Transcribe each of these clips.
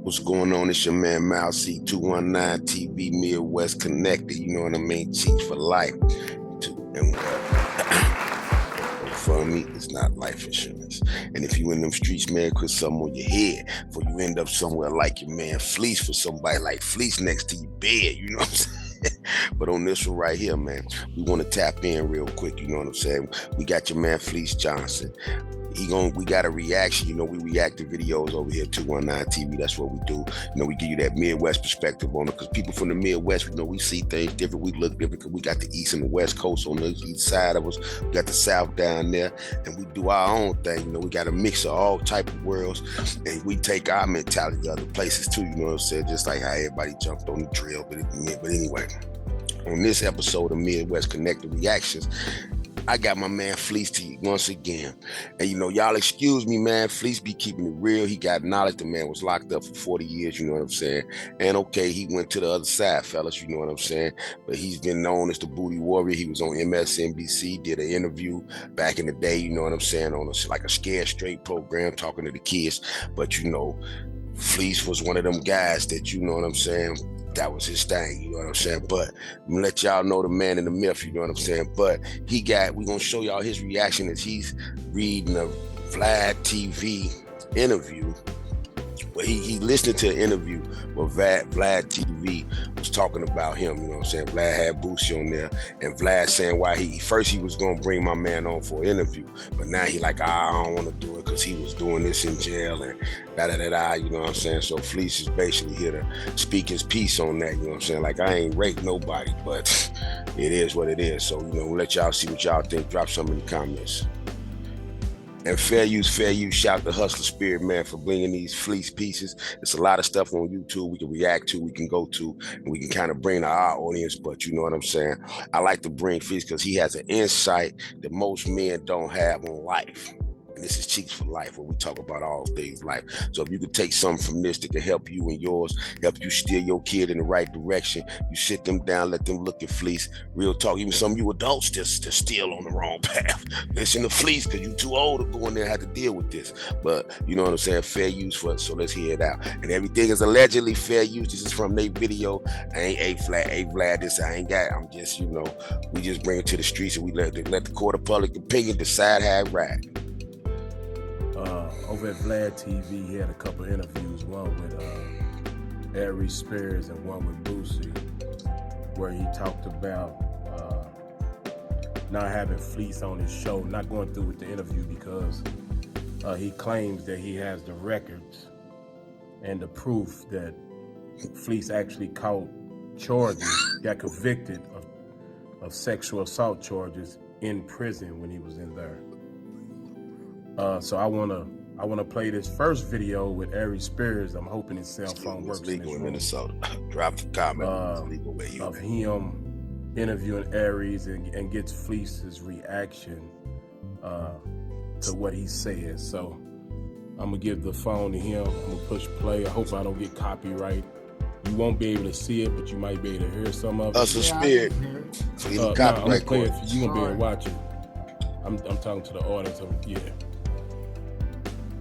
What's going on? It's your man Mousy 219 TV Midwest Connected. You know what I mean? Cheats for life. And for me, it's not life insurance. And if you in them streets, man, put something on your head before you end up somewhere like your man Fleece for somebody like Fleece next to your bed. You know what I'm saying? But on this one right here, man, we want to tap in real quick. You know what I'm saying? We got your man Fleece Johnson. We got a reaction. You know, we react to videos over here, 219 TV. That's what we do. You know, we give you that Midwest perspective on it because people from the Midwest, we see things different. We look different because we got the East and the West Coast on the east side of us. We got the South down there, and we do our own thing. You know, we got a mix of all type of worlds, and we take our mentality to other places too. You know what I'm saying? Just like how everybody jumped on the drill. But anyway, on this episode of Midwest Connected Reactions, I got my man Fleece to you once again. And y'all excuse me, man. Fleece be keeping it real. He got knowledge. The man was locked up for 40 years, you know what I'm saying? And okay, he went to the other side, fellas, you know what I'm saying? But he's been known as the Booty Warrior. He was on MSNBC, did an interview back in the day, you know what I'm saying, on a Scared Straight program, talking to the kids. But Fleece was one of them guys that, you know what I'm saying, that was his thing, you know what I'm saying? But I'm gonna let y'all know the man in the myth, you know what I'm saying? But we're gonna show y'all his reaction as he's reading a Vlad TV interview. Well, he listened to an interview where Vlad TV was talking about him, you know what I'm saying? Vlad had Boosie on there, and Vlad saying why he was gonna bring my man on for an interview, but now he like, I don't want to do it because he was doing this in jail and da-da-da-da, you know what I'm saying? So Fleece is basically here to speak his piece on that, you know what I'm saying? Like, I ain't raped nobody, but it is what it is. So, we'll let y'all see what y'all think. Drop some in the comments. And fair use. Shout to Hustler Spirit, man, for bringing these Fleece pieces. It's a lot of stuff on YouTube we can react to, we can go to, and we can kind of bring to our audience. But you know what I'm saying? I like to bring Fleece because he has an insight that most men don't have on life. And this is Cheeks for Life, where we talk about all things life. So if you could take something from this that can help you and yours, help you steer your kid in the right direction, you sit them down, let them look at Fleece. Real talk, even some of you adults just still on the wrong path. Listen to Fleece because you're too old to go in there and have to deal with this. But you know what I'm saying? Fair use for it. So let's hear it out. And everything is allegedly fair use. This is from their video. I ain't Vlad, this I ain't got. I'm just, we just bring it to the streets and we let the court of public opinion decide how it ride. Over at Vlad TV, he had a couple of interviews, one with Aries Spears and one with Boosie, where he talked about not having Fleece on his show, not going through with the interview because he claims that he has the records and the proof that Fleece actually caught charges, got convicted of sexual assault charges in prison when he was in there. So I wanna play this first video with Aries Spears. I'm hoping his cell phone works. Legal in Minnesota. Drop the comment. Of him interviewing Aries and gets Fleece's reaction to what he says. So I'm gonna give the phone to him. I'm gonna push play. I hope I don't get copyright. You won't be able to see it, but you might be able to hear some of it. Hustler Spirit. So I'm gonna play it. You gonna be able to watch it. I'm talking to the audience.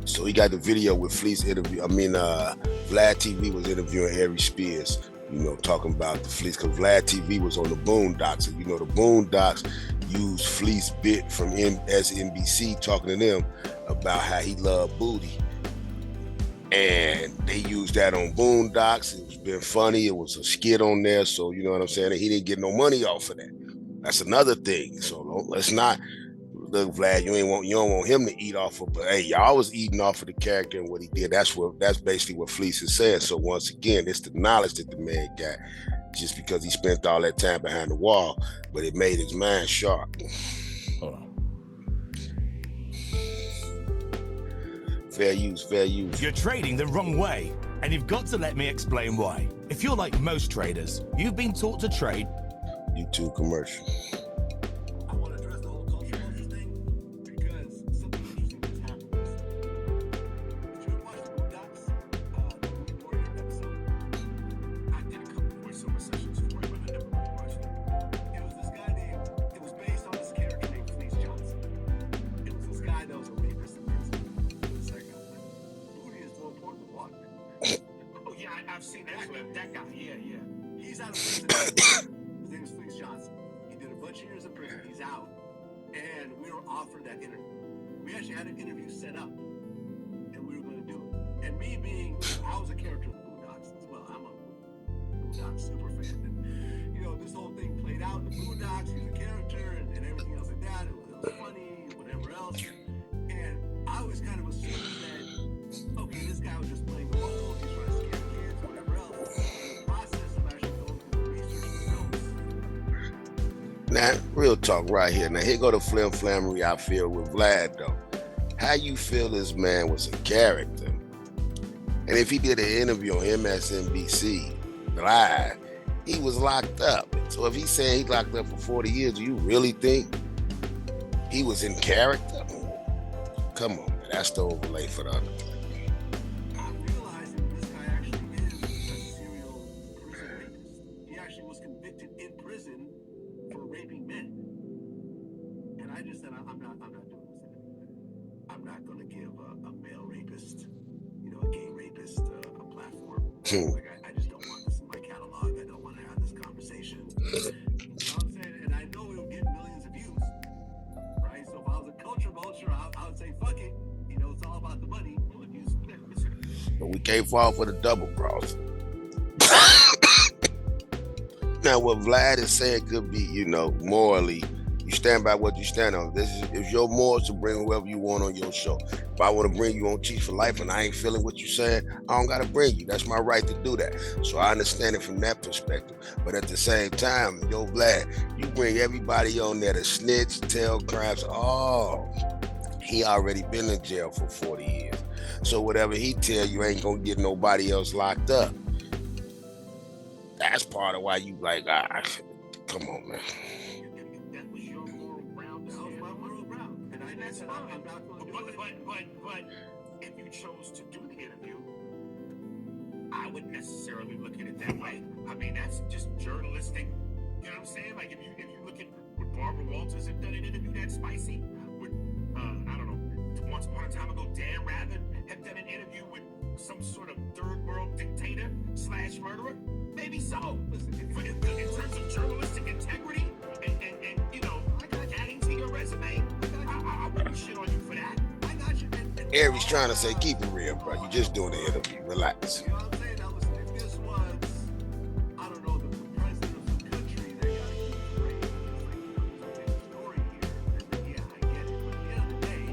So he got the video with Fleece interview. Vlad TV was interviewing Aries Spears, talking about the Fleece, because Vlad TV was on the Boondocks. And the Boondocks used Fleece bit from MSNBC talking to them about how he loved booty. And they used that on Boondocks. It was been funny. It was a skit on there. So, you know what I'm saying? And he didn't get no money off of that. That's another thing. So let's not... Look, Vlad, you don't want him to eat off of, but hey, y'all was eating off of the character and what he did. That's basically what Fleece is saying. So once again, it's the knowledge that the man got, just because he spent all that time behind the wall, but it made his mind sharp. Hold on. Fair use. You're trading the wrong way, and you've got to let me explain why. If you're like most traders, you've been taught to trade. YouTube commercial. He's out of prison. His name is Fleece Johnson. He did a bunch of years in prison. He's out. And we were offered that interview. We actually had an interview set up. And we were going to do it. And me being, I was a character in the Boondocks as well. I'm a Boondocks super fan. And, you know, this whole thing played out in the Boondocks. He's a character and everything else like that. It was funny, whatever else. And I was kind of assuming that, okay, this guy was just playing a role. He's trying to scare kids, whatever else. The process of actually going through the research themselves. Now, real talk right here. Now, here go the flim flammery I feel with Vlad, though. How you feel this man was a character? And if he did an interview on MSNBC live, he was locked up. So if he's saying he's locked up for 40 years, do you really think he was in character? Come on, man. That's the overlay for the other. I'm realizing this guy actually is a serial prison rapist. He actually was convicted in prison for raping men. And I just said, I'm not doing this anymore. I'm not going to give a male rapist, you know, a gay rapist, a platform. Like, I just don't want this in my catalog. I don't want to have this conversation. You know what I'm saying? And I know it will get millions of views, right? So if I was a culture vulture, I would say, fuck it. You know, it's all about the money. But we can't fall for the double cross. Now, what Vlad is saying could be, you know, morally, you stand by what you stand on. This is your morals to bring whoever you want on your show. If I want to bring you on Cheats for Life and I ain't feeling what you're saying, I don't got to bring you. That's my right to do that. So I understand it from that perspective. But at the same time, yo, Vlad, you bring everybody on there to snitch, tell crimes. Oh, he already been in jail for 40 years. So whatever he tell you ain't going to get nobody else locked up. That's part of why you like, come on, man. That was your moral ground. That was my moral ground. And that's fine. I'm not going to do it. But if you chose to do the interview, I wouldn't necessarily look at it that way. I mean, that's just journalistic. You know what I'm saying? Like if you look at would Barbara Walters have done an interview that spicy? Would I don't know, once upon a time ago, Dan Rather have done an interview with some sort of third world dictator / murderer? Maybe so. Listen, in terms of journalistic integrity and you know, adding to your resume, I wouldn't shit on you for that. I got you. Aries trying to say, keep it real, bro. You just doing the interview. Relax. You know what I'm saying? Now listen, if this was, I don't know, the president of the country that got accused of rape, it's like, you know, story here, then yeah, I get it. But at the end of the day,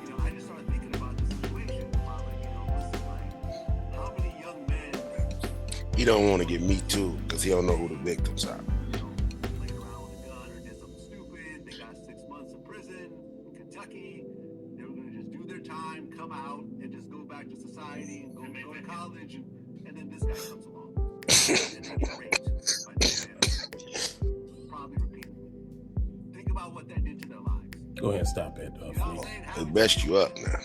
you know, I just started thinking about the situation. About like, you know, this is like, how many young men He don't want to get me too, because he don't know who the victims are. played around with a gun or did something stupid? They got 6 months in prison in Kentucky. They were going to just do their time, come out, and just go back to society and go to college. And then this guy comes along. And they get raped by this man. Probably repeatedly. Think about what that did to their lives. Go ahead and stop that, You know what I'm Fleece. saying? They best you up now.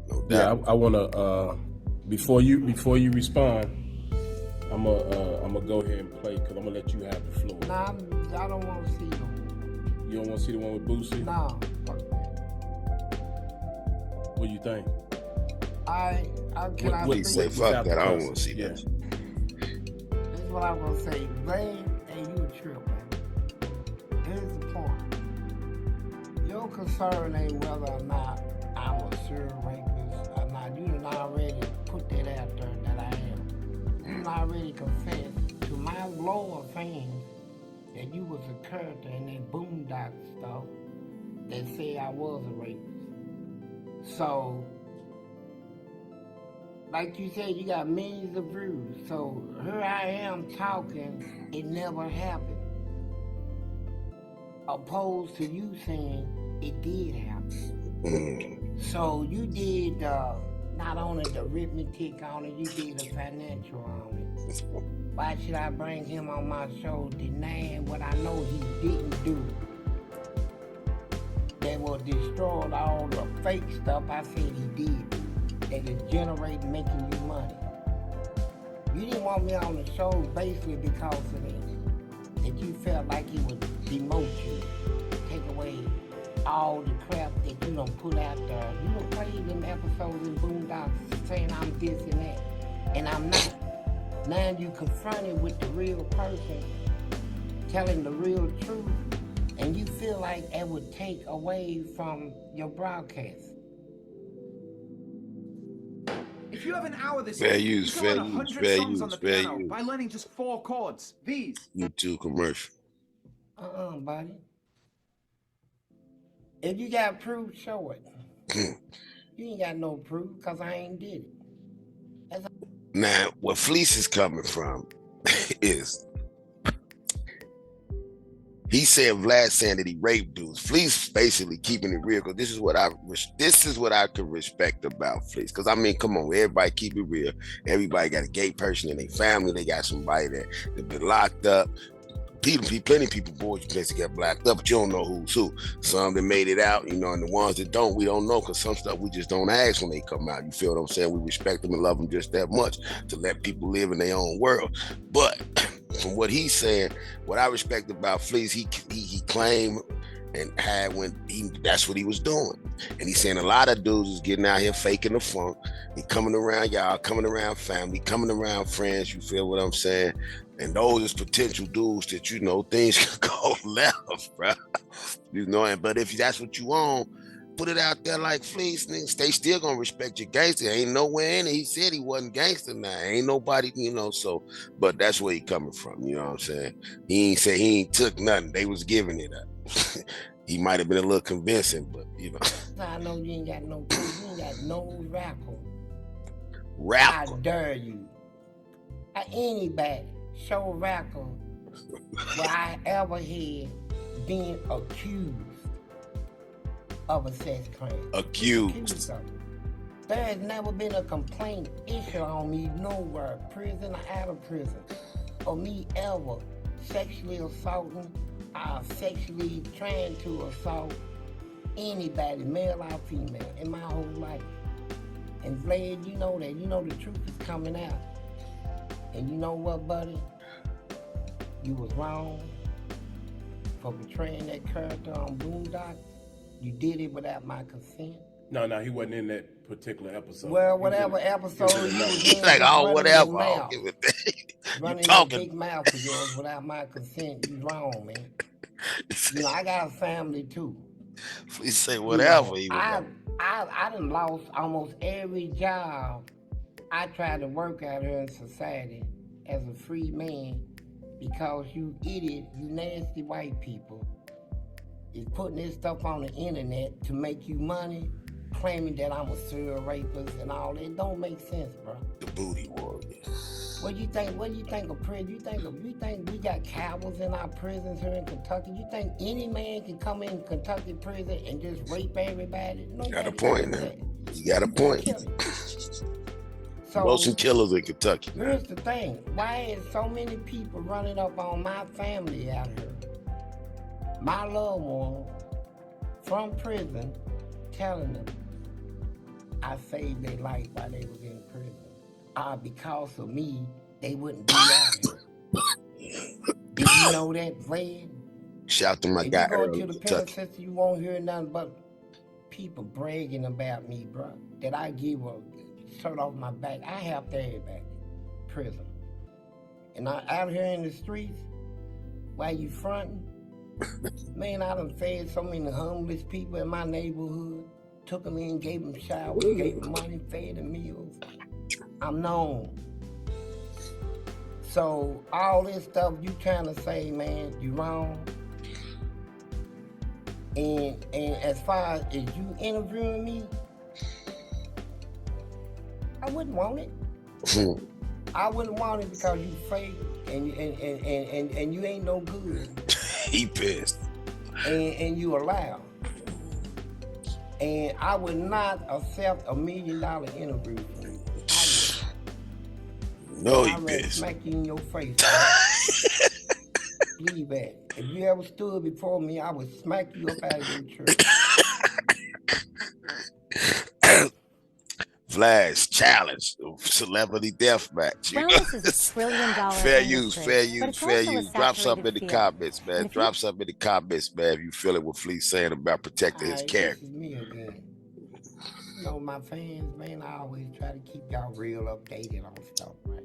No Yeah, doubt. I want to before you respond, I'm gonna go ahead and play because I'm gonna let you have the floor. Nah, I don't want to see no. You don't want to see the one with Boosie? Nah, fuck that. What do you think? Can I He say, speak? fuck that. I don't want to see Yeah. that. This is what I'm gonna say. Vlad, hey, you a trip, man. Here's the point. Your concern ain't whether or not I'm a serial rapist or not. You done already put that out there that I am. You done already confessed to my lower fans that you was a character in that boondock stuff that said I was a rapist. So, like you said, you got millions of views. So here I am talking, it never happened. Opposed to you saying it did happen. So you did not only the arithmetic on it, you did the financial on it. Why should I bring him on my show denying what I know he didn't do? That will destroy all the fake stuff I said he did. That is generating, making you money. You didn't want me on the show basically because of this. That you felt like he would demote you, take away all the crap that you don't put out there. You don't play them episodes in Boondocks saying I'm this and that, and I'm not. Now you confronted with the real person, telling the real truth, and you feel like it would take away from your broadcast. If you have an hour this Fair week, use, you can fair learn use, 100 fair songs on use, the fair piano use. by learning just 4 chords. These. YouTube commercial. Buddy. If you got proof, show it. You ain't got no proof because I ain't did it. Now, where Fleece is coming from is he said Vlad saying that he raped dudes. Fleece basically keeping it real because this is what I could respect about Fleece. Because I mean, come on, everybody keep it real. Everybody got a gay person in their family. They got somebody that been locked up. Plenty of people, boys, you basically get blacked up, but you don't know who's who. Some that made it out, and the ones that don't, we don't know, because some stuff we just don't ask when they come out. You feel what I'm saying? We respect them and love them just that much to let people live in their own world. But from what he's saying, what I respect about Fleece, he claimed and had that's what he was doing. And he's saying a lot of dudes is getting out here faking the funk. He coming around y'all, coming around family, coming around friends, you feel what I'm saying? And those is potential dudes that, things could go left, bro. But if that's what you want, put it out there like Fleece, niggas, they still gonna respect your gangster. Ain't nowhere in it. He said he wasn't gangster now. Ain't nobody, so, but that's where he coming from, you know what I'm saying? He ain't say he ain't took nothing. They was giving it up. He might have been a little convincing, but, I know you ain't got no proof. You ain't got no rapper. Rapper. I dare you. Anybody. Show record where I ever had been accused of a sex crime. Accused. There has never been a complaint issued on me nowhere, prison or out of prison, of me ever sexually assaulting or sexually trying to assault anybody, male or female, in my whole life. And Vlad, you know that. You know the truth is coming out. And you know what, buddy? You was wrong for betraying that character on Boondock. You did it without my consent. No, he wasn't in that particular episode. Well, whatever episode you was in, like, oh, whatever. Mouth, I'll give it that. running that big mouth of yours without my consent, you wrong, man. I got a family too. Please say whatever. I done lost almost every job I tried to work out here in society as a free man because you idiot, you nasty white people is putting this stuff on the internet to make you money, claiming that I'm a serial rapist and all that. It don't make sense, bro. The booty warrior. What do you think of prison? You think we got cowards in our prisons here in Kentucky? You think any man can come in Kentucky prison and just rape everybody? You got a point, man. You got a point. So, Most killers in Kentucky. Here's the thing. Why is so many people running up on my family out here? My loved one from prison telling them I saved their life while they was in prison. Because of me, they wouldn't be out here. Did you know that, Vlad? Shout to my guy. If you go to the pen system, you won't hear nothing but people bragging about me, bro. That I give a shirt off my back. I helped everybody. Prison. And I out here in the streets, while you fronting, man, I done fed so many homeless people in my neighborhood. Took them in, gave them showers, gave them money, fed them meals. I'm known. So all this stuff you trying to say, man, you wrong. And as far as you interviewing me, I wouldn't want it. I wouldn't want it because you fake and you ain't no good. He pissed. And you allow. And I would not accept $1 million interview from you. No, he I would pissed. smack you in your face. Leave that. If you ever stood before me, I would smack you up out of your church. Vlad's challenge, celebrity deathmatch. Wellness is a $1 trillion fair industry, use. Drop something in the comments, man. Drop something in the comments, man. If you feel it, what Fleece saying about protecting his character. This is me again. You know, my fans, man, I always try to keep y'all real updated on stuff, right?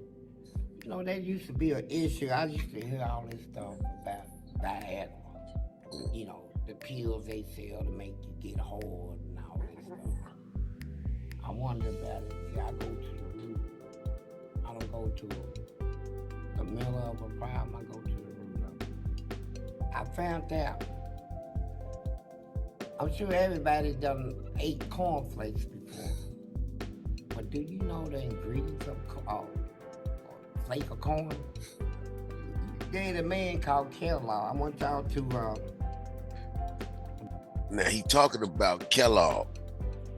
You know, that used to be an issue. I used to hear all this stuff about Viagra. You know, the pills they sell to make you get hard and all this stuff. I wonder about it. See, I go to the root. I don't go to the middle of a problem. I go to the root of it. I found out. I'm sure everybody done ate cornflakes before. But do you know the ingredients of flake of corn? There's a man called Kellogg. I want y'all to. Now he talking about Kellogg,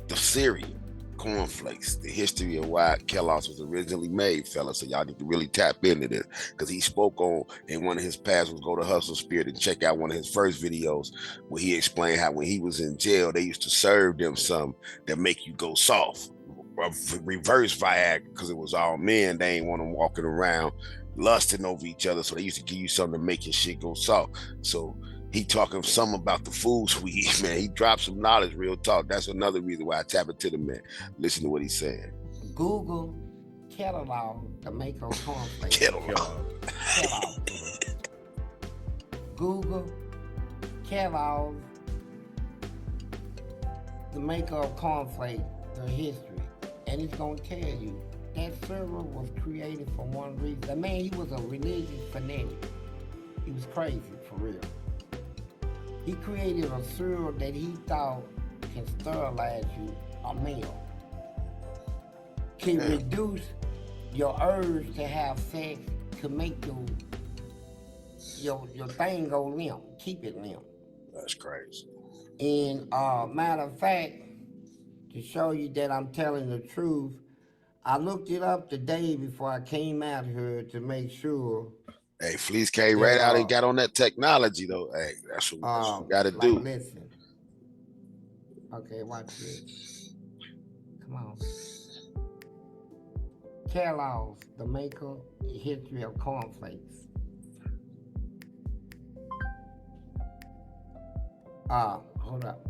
the cereal, cornflakes, the history of why Kellogg's was originally made, fellas. So y'all need to really tap into this, because he spoke on in one of his past was Go to Hustle Spirit and check out one of his first videos where he explained how when he was in jail they used to serve them some that make you go soft. Reverse Viagra, because it was all men. They ain't want them walking around lusting over each other, so they used to give you something to make your shit go soft. So he talking something about the foods we eat, man. He dropped some knowledge, real talk. That's another reason why I tap into the man. Listen to what he's saying. Google Kellogg, the maker of cornflakes. Kellogg. Google Kellogg, the maker of cornflakes, the history. And it's gonna tell you that cereal was created for one reason. The man, he was a religious fanatic. He was crazy, for real. He created a cereal that he thought can sterilize you, a meal. Can reduce your urge to have sex, to make your thing go limp, keep it limp. That's crazy. And matter of fact, to show you that I'm telling the truth, I looked it up the day before I came out here to make sure. Hey, Fleece came right out and got on that technology, though. Hey, that's what we got to do. Listen. Okay, watch this. Come on. Kellogg's, the maker, history of cornflakes. Hold up.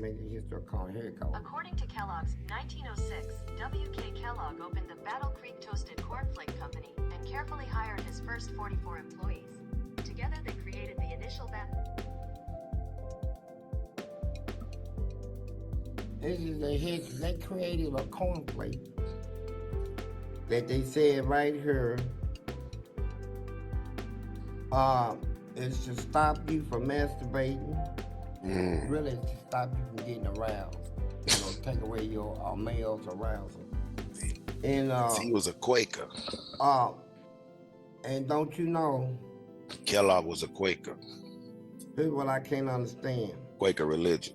Make the history of corn. Here it goes. According to Kellogg's, 1906, W.K. Kellogg opened the Battle Creek Toasted Cornflake Company and carefully hired his first 44 employees. Together, they created the initial This is the history. They created a cornflake that they said right here is to stop you from masturbating. Really, it's to stop you from getting aroused. You know, take away your male's arousal. And he was a Quaker. And don't you know? Kellogg was a Quaker. Here's what I can't understand. Quaker religion.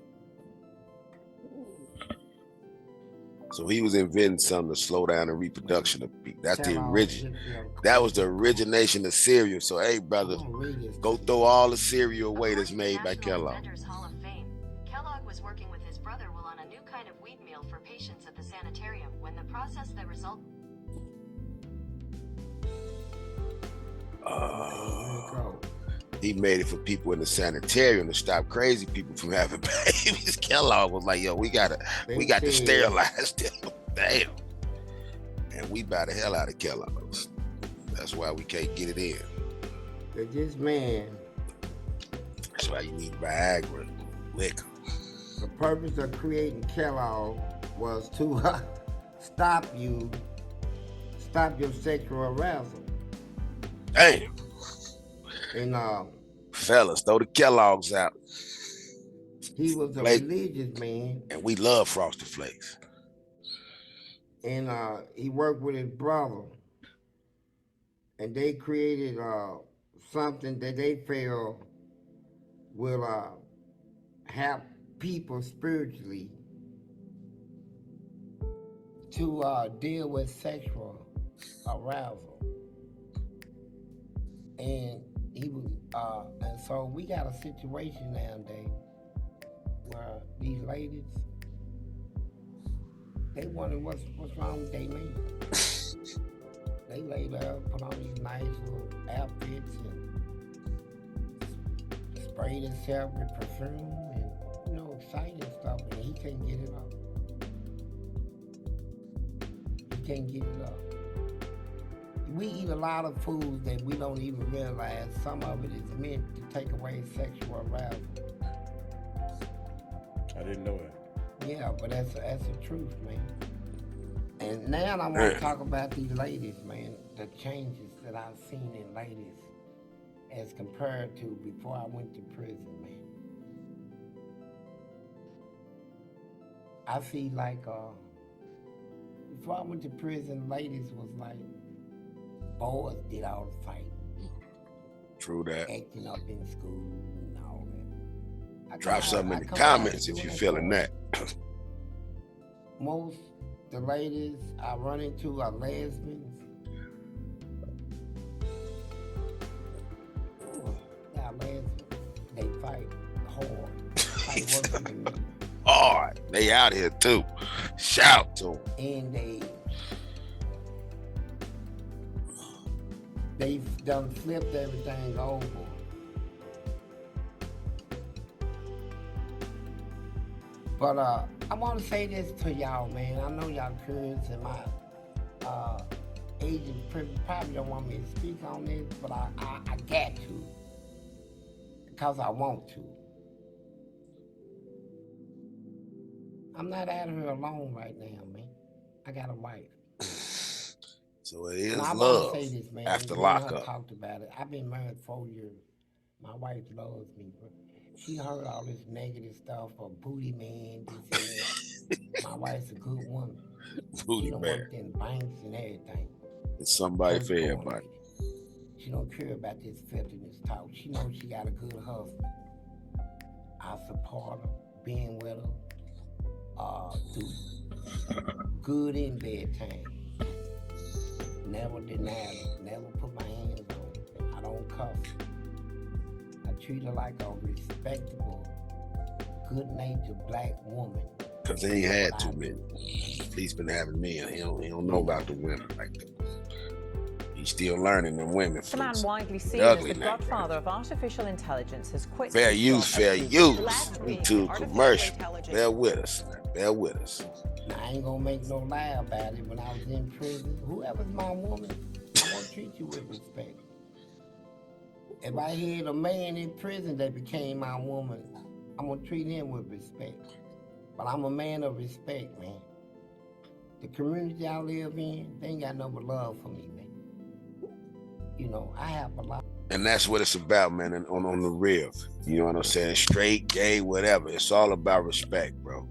So he was inventing something to slow down the reproduction of people. That's the origin. That was the origination of cereal. So hey, brother, go throw all the cereal away that's made by Kellogg. Hall of Fame. Kellogg was working with his brother Will on a new kind of wheat meal for patients at the sanitarium when the process that resulted. He made it for people in the sanitarium to stop crazy people from having babies. Kellogg was like, yo, we got to sterilize them. Damn. And we buy the hell out of Kellogg's. That's why we can't get it in. But this man. That's why you need Viagra, liquor. The purpose of creating Kellogg was to stop your sexual arousal. Damn. And fellas, throw the Kellogg's out. He was a religious man. And we love Frosted Flakes. And he worked with his brother. And they created something that they feel will help people spiritually to deal with sexual arousal. And he was, and so we got a situation nowadays where these ladies, they wonder what's wrong with their man. They lay there, put on these nice little outfits and spray themselves with perfume and, you know, exciting stuff, and he can't get it up. He can't get it up. we eat a lot of foods that we don't even realize. Some of it is meant to take away sexual arousal. I didn't know that. Yeah, but that's the truth, man. And now I want to talk about these ladies, man. The changes that I've seen in ladies as compared to before I went to prison, man. I see like before I went to prison, ladies was like boys did all the fighting. True that. Acting up in school and all that. Drop something in the comments if you're feeling that. Most the ladies I run into are lesbians. Yeah, lesbians. They fight hard. Fight worse than me. Hard. They out here too. Shout to them. And they've done flipped everything over. But I want to say this to y'all, man. I know y'all curious, and my agent probably don't want me to speak on this, but I got to because I want to. I'm not out here alone right now, man. I got a wife. So it is and I love say this, man. after Me and her lockup. talked about it. I've been married 4 years. My wife loves me, but she heard all this negative stuff of booty man, this and that. My wife's a good woman. Booty She done man. worked in banks and everything. It's somebody for First born everybody. lady. She don't care about this filthiness talk. She knows she got a good husband. I support her, being with her, through good and bad times. Never deny her, never put my hands on her. I don't cuss. I treat her like a respectable, good-natured black woman. Cause they ain't had too many. He's been having men. He don't know about the women like that. He's still learning them women. The man Fleece. widely seen Ugly as the now. godfather of artificial intelligence has quit. Fair use, fair use. Last Me week, too. artificial Commercial. intelligence- Bear with us. Bear with us. Now, I ain't gonna make no lie about it. When I was in prison, whoever's my woman, I'm gonna treat you with respect. If I had a man in prison that became my woman, I'm gonna treat him with respect. But I'm a man of respect, man. The community I live in, they ain't got no but love for me, man. You know, I have a lot. And that's what it's about, man. And on the real, you know what I'm saying? Straight, gay, whatever. It's all about respect, bro.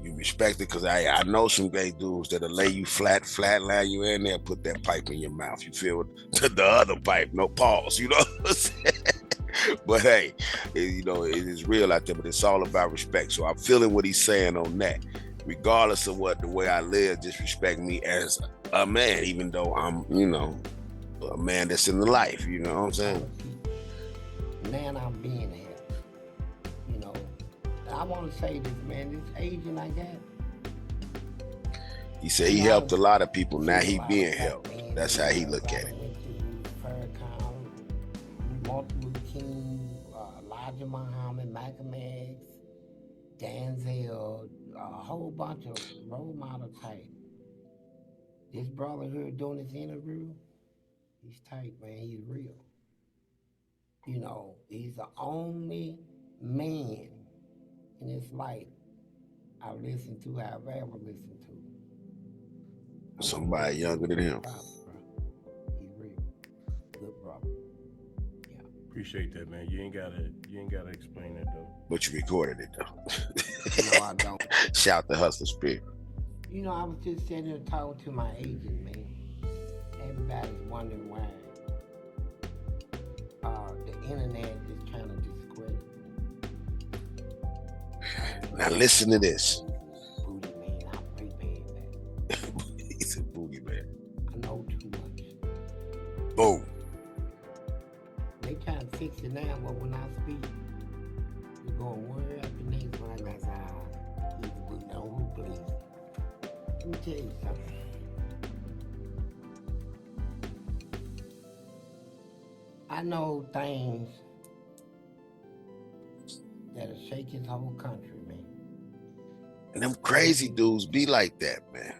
You respect it, because I know some gay dudes that'll lay you flatline you in there, put that pipe in your mouth. You feel the other pipe, no pause. You know what I'm saying? But hey, you know, it is real out there, but it's all about respect. So I'm feeling what he's saying on that. Regardless of what the way I live, just respect me as a man, even though I'm, you know, a man that's in the life. You know what I'm saying? Man, I'm being here. You know, I want to say this, man. This agent I got. He said he helped a lot of people. Now he being helped. That's how he look at it. Martin Luther King, Elijah Muhammad, Malcolm X, Denzel, a whole bunch of role model type. This brother here doing this interview, he's tight, man. He's real. You know, he's the only man in his life I've listened to, I've ever listened to. Somebody younger than him. He's real. Good brother. Appreciate that, man. You ain't gotta explain that though. But you recorded it though. No, I don't. Shout the hustler spirit. You know, I was just sitting here talking to my agent, man. Everybody's wondering why the internet is trying to discredit me. Now listen to this. Booty man, I'm way bad. He's a booty man. I know too much. Boom. They trying to fix it now, but when I speak, it's going word after next one. I got he's a booty. No, who believes it? Let me tell you something. I know things that'll shake his whole country, man. And them crazy dudes be like that, man.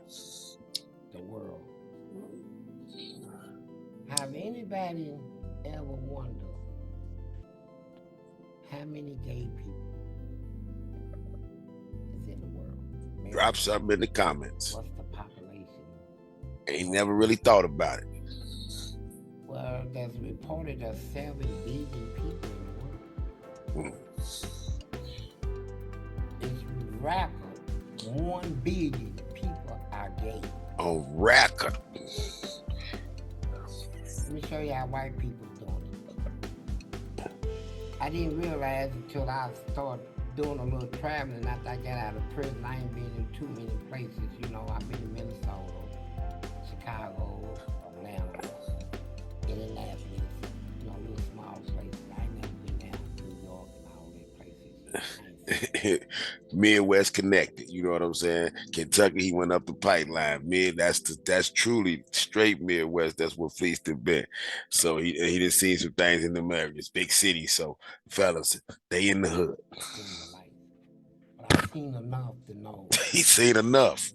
The world. Have anybody ever wondered how many gay people is in the world? Maybe Drop something in the comments. what's the population? Ain't never really thought about it. Well, there's reported there's 7 billion people in the world. It's record 1 billion people are gay. On record. Let me show you how white people doing it. I didn't realize until I started doing a little traveling after I got out of prison. I ain't been in too many places, you know. I've been in Minnesota, Chicago, Atlanta, Indianapolis, you know, little small places. I ain't never been down to New York and all these places. Midwest connected, you know what I'm saying? Kentucky, he went up the pipeline. That's truly straight Midwest. That's what Fleece done been. So he done seen some things in them areas, big cities. So fellas, they in the hood. But I've seen enough to know. He seen enough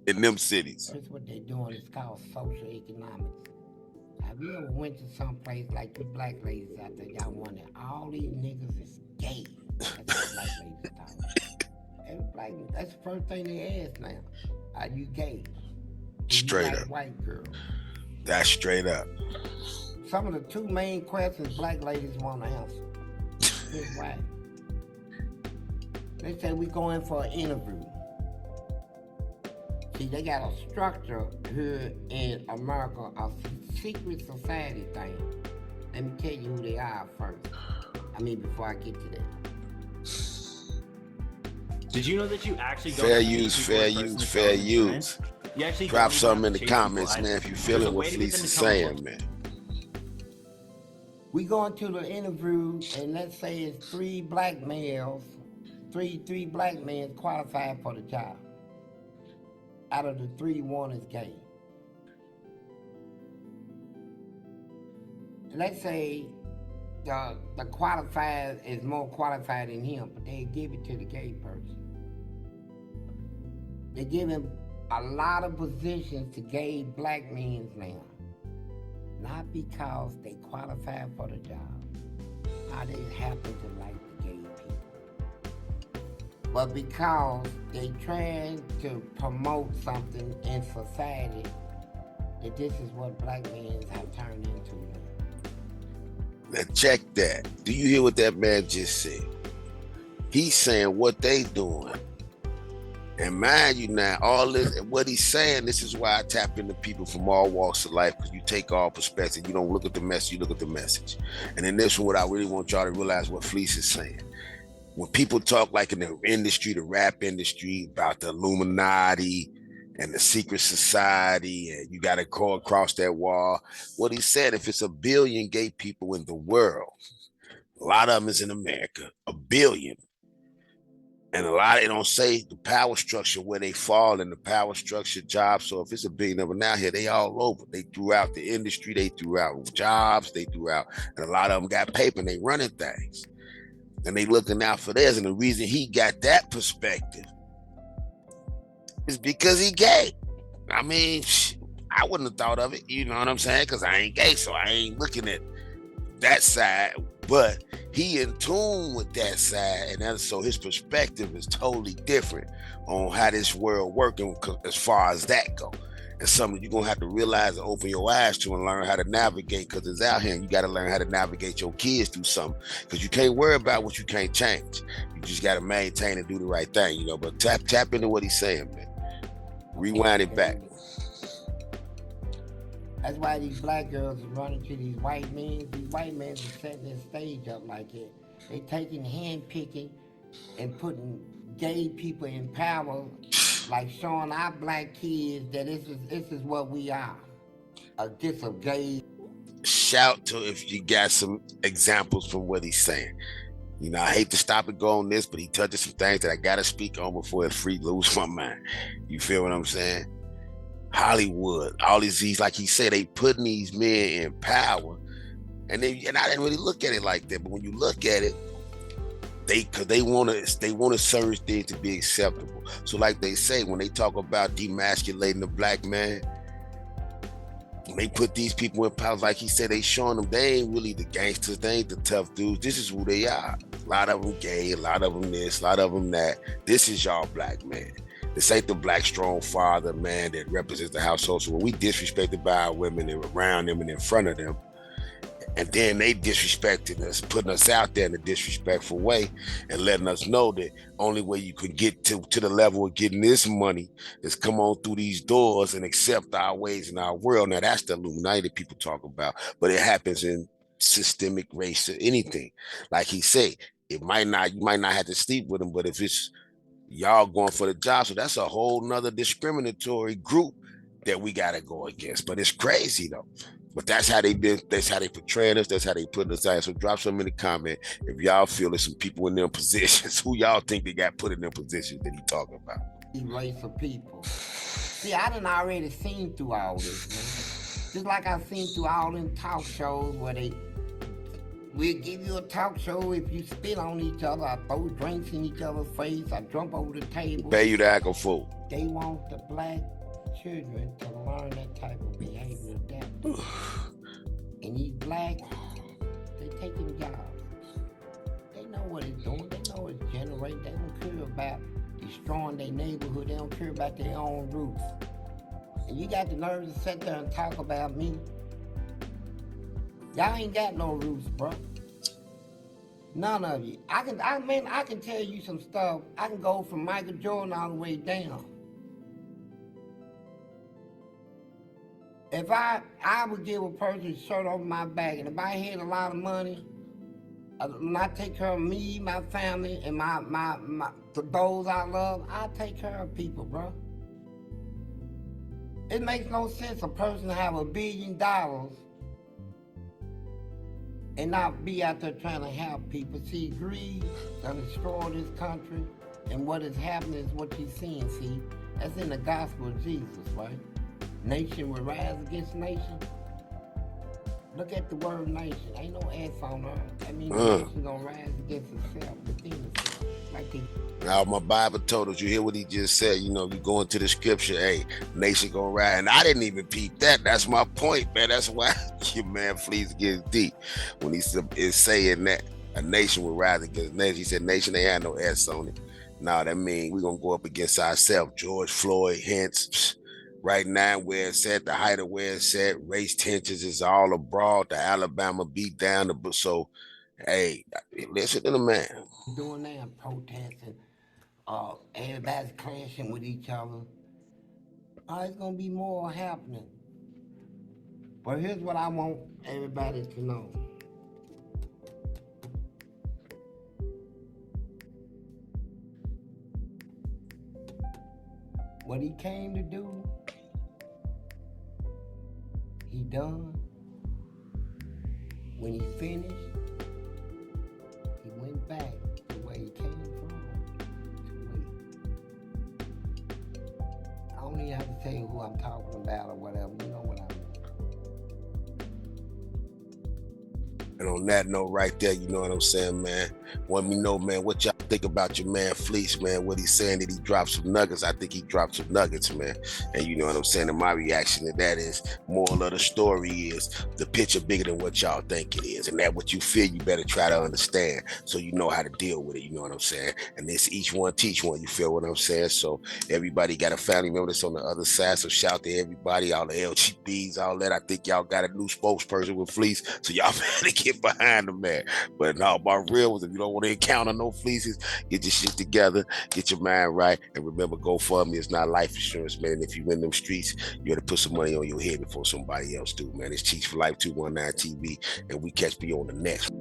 in them cities. That's what they doing. It's called social economics. Have you ever went to some place like the black ladies out there? Y'all wonder, all these niggas is gay. That's what black ladies talk. That's the first thing they ask now. Are you gay? Straight like up. White girl. That's straight up. Some of the 2 main questions black ladies want to answer. Here's why. They say we going for an interview. See, they got a structure here in America, a secret society thing. Let me tell you who they are first. Before I get to that. Did you know that you actually don't Fair have to meet use, people fair in person use, to fair sell insurance? use. You actually Drop don't even something in have the to chase comments, people. man, if you There's feeling a what way to get Fleece them is to come to saying, you. man. We going to the interview, and let's say it's 3 black males, three black men qualified for the job. Out of the 3, 1 is gay. Let's say the qualified is more qualified than him, but they give it to the gay person. They give him a lot of positions to gay black men now. Not because they qualify for the job, or they happen to like the gay people, but because they trying to promote something in society that this is what black men have turned into now. Now check that. Do you hear what that man just said? He's saying what they doing. And mind you now, all this, what he's saying, this is why I tap into people from all walks of life, because you take all perspective. You don't look at the message, you look at the message. And in this one, what I really want y'all to realize what Fleece is saying. When people talk like in the industry, the rap industry, about the Illuminati and the secret society, and you got to go across that wall. What he said, if it's 1 billion gay people in the world, a lot of them is in America, 1 billion. And a lot, they don't say the power structure where they fall in the power structure jobs. So if it's 1 billion of them out here, they all over. They threw out the industry, they threw out jobs, they threw out, and a lot of them got paper and they running things. And they looking out for theirs. And the reason he got that perspective is because he gay. I mean, I wouldn't have thought of it, you know what I'm saying? Because I ain't gay, so I ain't looking at that side. But he in tune with that side, and so his perspective is totally different on how this world working as far as that go. And something you're gonna have to realize and open your eyes to and learn how to navigate, because it's out here and you got to learn how to navigate your kids through something, because you can't worry about what you can't change. You just got to maintain and do the right thing, you know. But tap into what he's saying, man. Rewind it back. That's why these black girls are running to these white men. These white men are setting their stage up like it. They taking hand picking and putting gay people in power, like showing our black kids that this is what we are. Just a gay. Shout to if you got some examples from what he's saying. You know, I hate to stop and go on this, but he touches some things that I gotta speak on before it lose my mind. You feel what I'm saying? Hollywood, all these, like he said, they putting these men in power, and I didn't really look at it like that. But when you look at it, they want certain things to be acceptable. So, like they say, when they talk about demasculating the black man, when they put these people in power, like he said, they showing them they ain't really the gangsters, they ain't the tough dudes. This is who they are. A lot of them gay, a lot of them this, a lot of them that. This is y'all black man. This ain't the black strong father, man, that represents the household. So when we disrespected by our women and around them and in front of them, and then they disrespecting us, putting us out there in a disrespectful way and letting us know that only way you could get to the level of getting this money is come on through these doors and accept our ways in our world. Now that's the Illuminati that people talk about, but it happens in systemic race or anything. Like he said, you might not have to sleep with them, but if it's y'all going for the job, so that's a whole nother discriminatory group that we got to go against. But it's crazy though. But that's how they portraying us. That's how they put us out. So drop some in the comment if y'all feel there's some people in them positions who y'all think they got put in them positions that he talking about. Race of people. See, I done already seen through all this, man. Just like I seen through all them talk shows where we'll give you a talk show if you spit on each other, I throw drinks in each other's face, I jump over the table. Pay you to act a fool. They want the black children to learn that type of behavior. And these blacks, they taking jobs. They know what it's doing. They know it's generating. They don't care about destroying their neighborhood. They don't care about their own roots. And you got the nerve to sit there and talk about me. Y'all ain't got no roots, bro. None of you. I can tell you some stuff. I can go from Michael Jordan all the way down. If I would give a person a shirt over my back, and if I had a lot of money, and I take care of me, my family, and those I love, I take care of people, bro. It makes no sense a person to have $1 billion and not be out there trying to help people. See, greed gonna destroy this country, and what is happening is what you're seeing, see? That's in the gospel of Jesus, right? Nation will rise against nation. Look at the word nation. Ain't no S on earth. That means the nation gonna rise against itself, within itself. Like they... Now my Bible told us, you hear what he just said, you know, you go into the scripture, hey, nation gonna rise. And I didn't even peep that. That's my point, man. That's why your man Fleece gets deep. When he is saying that a nation will rise against nation. He said nation ain't had no S on it. Nah, that means we're gonna go up against ourselves. George Floyd, hence. Right now, where it's at, the height of where it's at, race tensions is all abroad, the Alabama beat down. So, hey, listen to the man. Doing that, protesting, everybody's clashing with each other. It's going to be more happening. But here's what I want everybody to know. What he came to do, he done. When he finished, he went back to where he came from. I don't even have to tell you who I'm talking about or whatever. You know what I mean. And on that note right there, you know what I'm saying, man? Want me to know, man, what y'all think about your man Fleece, man? What he's saying, that he dropped some nuggets. I think he dropped some nuggets, man. And you know what I'm saying? And my reaction to that is, moral of the story is the picture bigger than what y'all think it is. And that what you feel, you better try to understand so you know how to deal with it. You know what I'm saying? And this each one teach one. You feel what I'm saying? So everybody got a family member that's on the other side. So shout to everybody, all the LGBs, all that. I think y'all got a new spokesperson with Fleece. So y'all better get behind them, man. But no, my real was, if you don't want to encounter no fleeces, get your shit together, get your mind right, and remember, GoFundMe is not life insurance, man. And if you in them streets, you got to put some money on your head before somebody else do, man. It's Cheats for Life 219 TV, and we catch me on the next.